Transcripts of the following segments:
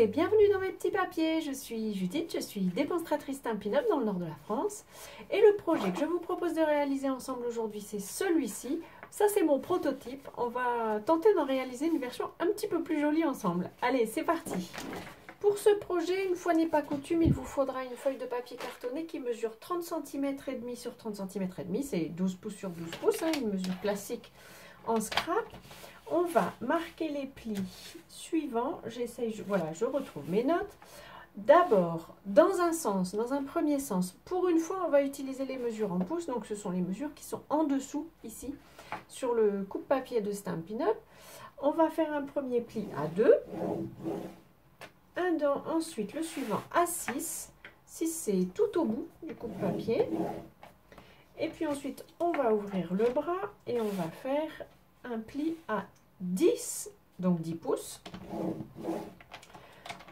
et bienvenue dans mes petits papiers. Je suis Judith, je suis démonstratrice Stampin' Up dans le nord de la France. Et le projet que je vous propose de réaliser ensemble aujourd'hui, c'est celui-ci. Ça, c'est mon prototype. On va tenter d'en réaliser une version un petit peu plus jolie ensemble. Allez, c'est parti. Pour ce projet, une fois n'est pas coutume, il vous faudra une feuille de papier cartonné qui mesure 30 cm et demi sur 30 cm et demi. C'est 12 pouces sur 12 pouces, hein, une mesure classique en scrap. On va marquer les plis suivants. Voilà, je retrouve mes notes. D'abord, dans un premier sens, pour une fois, on va utiliser les mesures en pouces. Donc, ce sont les mesures qui sont en dessous, ici, sur le coupe-papier de Stampin' Up. On va faire un premier pli à 2. Ensuite, le suivant à 6. 6, c'est tout au bout du coupe-papier. Et puis ensuite, on va ouvrir le bras et on va faire un pli à 10, donc 10 pouces.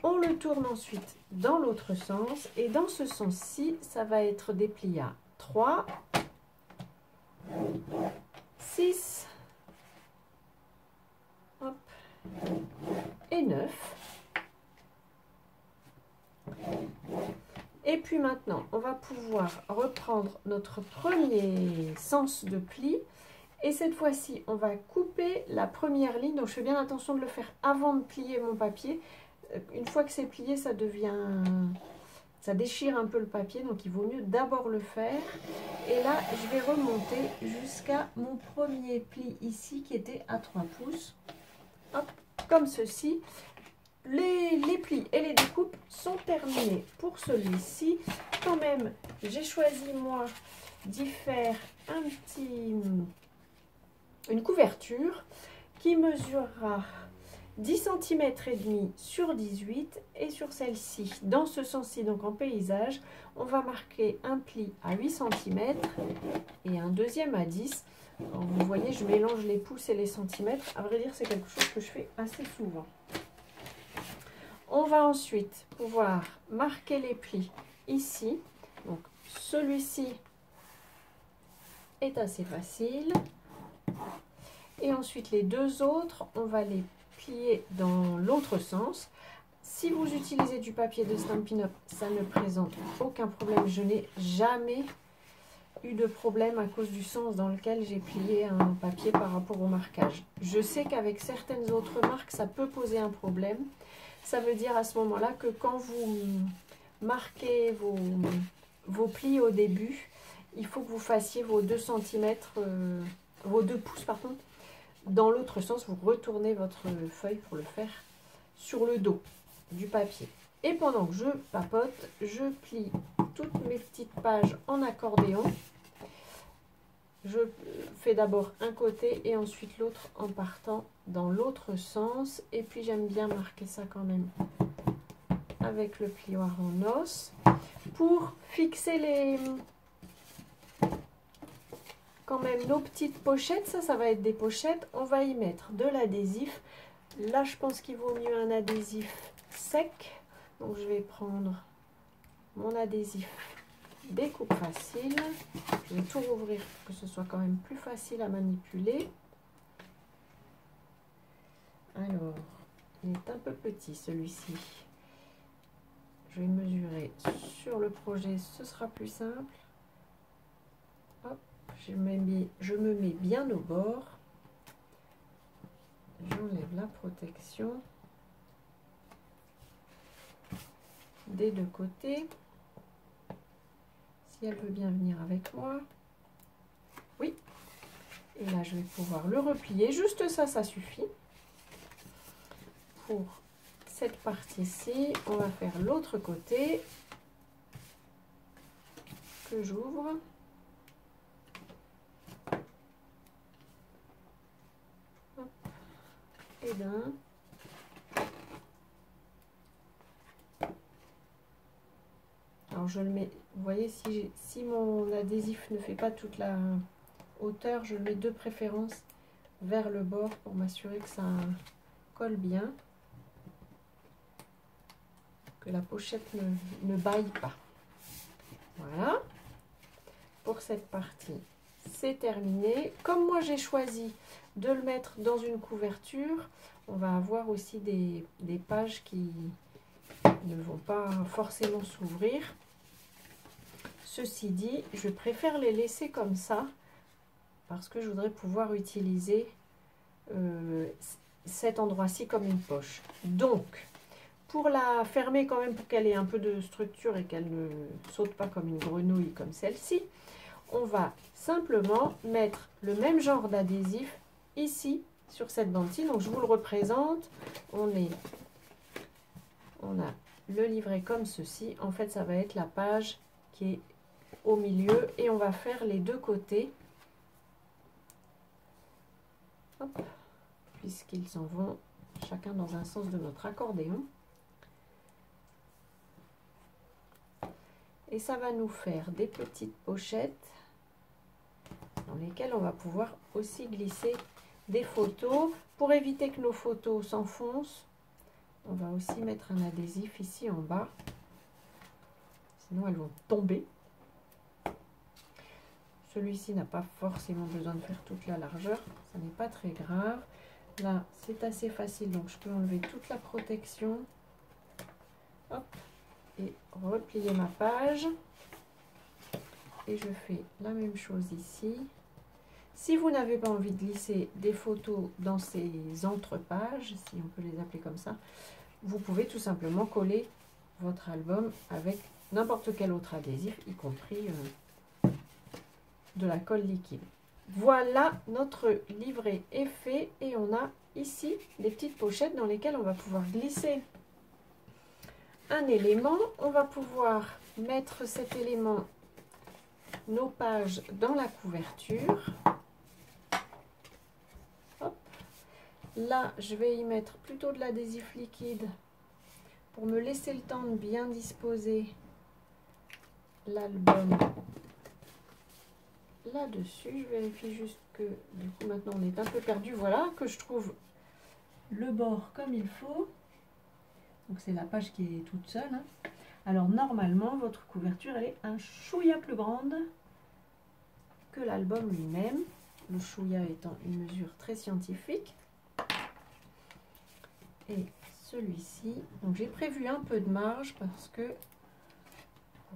On le tourne ensuite dans l'autre sens et dans ce sens-ci, ça va être des plis à 3, 6 hop, et 9. Et puis maintenant, on va pouvoir reprendre notre premier sens de pli. Et cette fois-ci, on va couper la première ligne. Donc, je fais bien attention de le faire avant de plier mon papier. Une fois que c'est plié, ça déchire un peu le papier. Donc, il vaut mieux d'abord le faire. Et là, je vais remonter jusqu'à mon premier pli ici qui était à 3 pouces. Hop, comme ceci. Les plis et les découpes sont terminés pour celui-ci. Quand même, j'ai choisi moi d'y faire une couverture qui mesurera 10 cm et demi sur 18 et sur celle-ci, dans ce sens-ci, donc en paysage, on va marquer un pli à 8 cm et un deuxième à 10. Alors, vous voyez, je mélange les pouces et les centimètres. À vrai dire, c'est quelque chose que je fais assez souvent. On va ensuite pouvoir marquer les plis ici. Donc, celui-ci est assez facile. Et ensuite, les deux autres, on va les plier dans l'autre sens. Si vous utilisez du papier de Stampin' Up, ça ne présente aucun problème. Je n'ai jamais eu de problème à cause du sens dans lequel j'ai plié un papier par rapport au marquage. Je sais qu'avec certaines autres marques, ça peut poser un problème. Ça veut dire à ce moment-là que quand vous marquez vos plis au début, il faut que vous fassiez vos 2 cm, vos 2 pouces, pardon. Dans l'autre sens, vous retournez votre feuille pour le faire sur le dos du papier. Et pendant que je papote, je plie toutes mes petites pages en accordéon. Je fais d'abord un côté et ensuite l'autre en partant dans l'autre sens. Et puis j'aime bien marquer ça quand même avec le plioir en os. Pour fixer quand même nos petites pochettes, ça va être des pochettes. On va y mettre de l'adhésif. Là, je pense qu'il vaut mieux un adhésif sec. Donc je vais prendre mon adhésif découpe facile. Je vais tout rouvrir pour que ce soit quand même plus facile à manipuler. Alors, il est un peu petit celui-ci. Je vais mesurer sur le projet, ce sera plus simple. Hop, je me mets bien au bord. J'enlève la protection des deux côtés. Si elle veut bien venir avec moi. Oui. Et là, je vais pouvoir le replier. Juste ça, ça suffit. Pour cette partie-ci, on va faire l'autre côté que j'ouvre. Et d'un. Alors je le mets, vous voyez, si mon adhésif ne fait pas toute la hauteur, je le mets de préférence vers le bord pour m'assurer que ça colle bien, que la pochette ne baille pas. Voilà, pour cette partie, c'est terminé. Comme moi j'ai choisi de le mettre dans une couverture, on va avoir aussi des pages qui ne vont pas forcément s'ouvrir. Ceci dit, je préfère les laisser comme ça parce que je voudrais pouvoir utiliser cet endroit-ci comme une poche. Donc, pour la fermer quand même, pour qu'elle ait un peu de structure et qu'elle ne saute pas comme une grenouille comme celle-ci, on va simplement mettre le même genre d'adhésif ici sur cette bande-ci. Donc je vous le représente. On a le livret comme ceci. En fait, ça va être la page qui est au milieu et on va faire les deux côtés. Hop, puisqu'ils s'en vont chacun dans un sens de notre accordéon. Et ça va nous faire des petites pochettes dans lesquelles on va pouvoir aussi glisser des photos. Pour éviter que nos photos s'enfoncent, on va aussi mettre un adhésif ici en bas. Sinon, elles vont tomber. Celui-ci n'a pas forcément besoin de faire toute la largeur. Ça n'est pas très grave. Là, c'est assez facile, donc je peux enlever toute la protection. Hop. Et replier ma page et je fais la même chose ici. Si vous n'avez pas envie de glisser des photos dans ces entre-pages, si on peut les appeler comme ça, vous pouvez tout simplement coller votre album avec n'importe quel autre adhésif, y compris de la colle liquide. Voilà, notre livret est fait et on a ici des petites pochettes dans lesquelles on va pouvoir glisser un élément. On va pouvoir mettre cet élément, nos pages, dans la couverture. Hop. Là, je vais y mettre plutôt de l'adhésif liquide pour me laisser le temps de bien disposer l'album là-dessus. Je vérifie juste que du coup maintenant on est un peu perdu. Voilà, que je trouve le bord comme il faut. Donc c'est la page qui est toute seule. Hein. Alors normalement, votre couverture elle est un chouïa plus grande que l'album lui-même. Le chouïa étant une mesure très scientifique. Et celui-ci, donc j'ai prévu un peu de marge parce que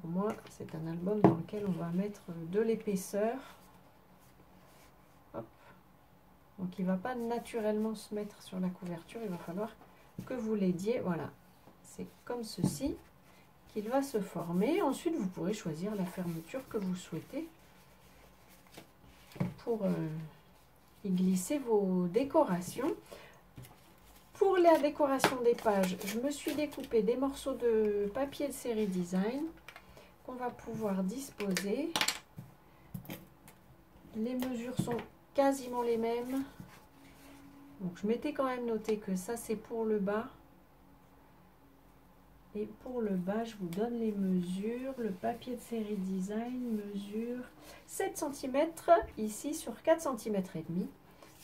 pour moi c'est un album dans lequel on va mettre de l'épaisseur. Hop. Donc il ne va pas naturellement se mettre sur la couverture, il va falloir que vous l'aidiez. Voilà. C'est comme ceci qu'il va se former. Ensuite, vous pourrez choisir la fermeture que vous souhaitez pour y glisser vos décorations. Pour la décoration des pages, je me suis découpé des morceaux de papier de série design qu'on va pouvoir disposer. Les mesures sont quasiment les mêmes. Donc, je m'étais quand même noté que ça, c'est pour le bas. Et pour le bas, je vous donne les mesures. Le papier de série design mesure 7 cm ici sur 4 cm et demi.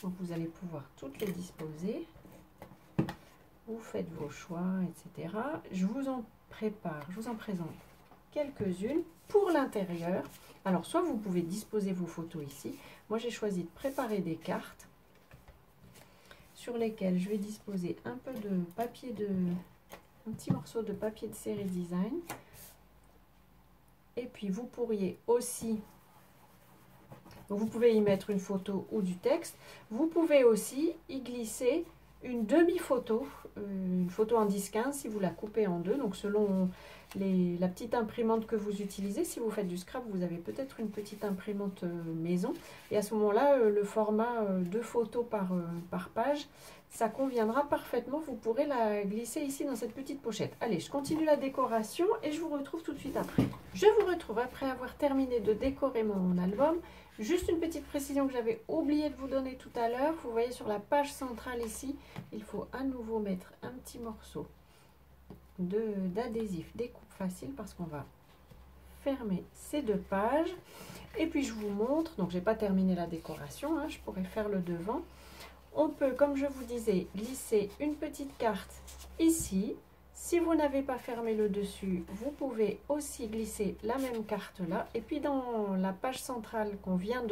Donc vous allez pouvoir toutes les disposer. Vous faites vos choix, etc. Je vous en prépare, je vous en présente quelques-unes pour l'intérieur. Alors soit vous pouvez disposer vos photos ici. Moi j'ai choisi de préparer des cartes sur lesquelles je vais disposer un peu de papier un petit morceau de papier de série design. Et puis vous pourriez aussi, vous pouvez y mettre une photo ou du texte. Vous pouvez aussi y glisser une demi-photo, une photo en 10-15 si vous la coupez en deux. Donc selon la petite imprimante que vous utilisez, si vous faites du scrap, vous avez peut-être une petite imprimante maison. Et à ce moment-là, le format 2 photos par page, ça conviendra parfaitement. Vous pourrez la glisser ici dans cette petite pochette. Allez, je continue la décoration et je vous retrouve tout de suite après. Je vous retrouve après avoir terminé de décorer mon album. Juste une petite précision que j'avais oublié de vous donner tout à l'heure. Vous voyez sur la page centrale ici, il faut à nouveau mettre un petit morceau d'adhésif découpe facile parce qu'on va fermer ces deux pages. Et puis je vous montre, donc j'ai pas terminé la décoration, hein, je pourrais faire le devant. On peut, comme je vous disais, glisser une petite carte ici. Si vous n'avez pas fermé le dessus, vous pouvez aussi glisser la même carte là. Et puis dans la page centrale qu'on vient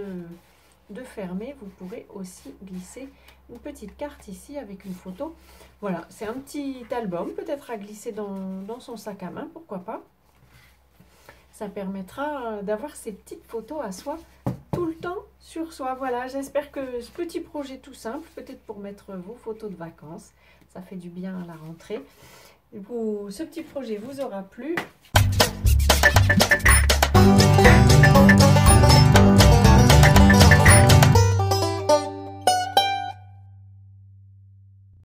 de fermer, vous pourrez aussi glisser une petite carte ici avec une photo. Voilà, c'est un petit album, peut-être à glisser dans son sac à main, pourquoi pas. Ça permettra d'avoir ces petites photos à soi tout le temps sur soi. Voilà, j'espère que ce petit projet tout simple, peut-être pour mettre vos photos de vacances, ça fait du bien à la rentrée. Ce petit projet vous aura plu.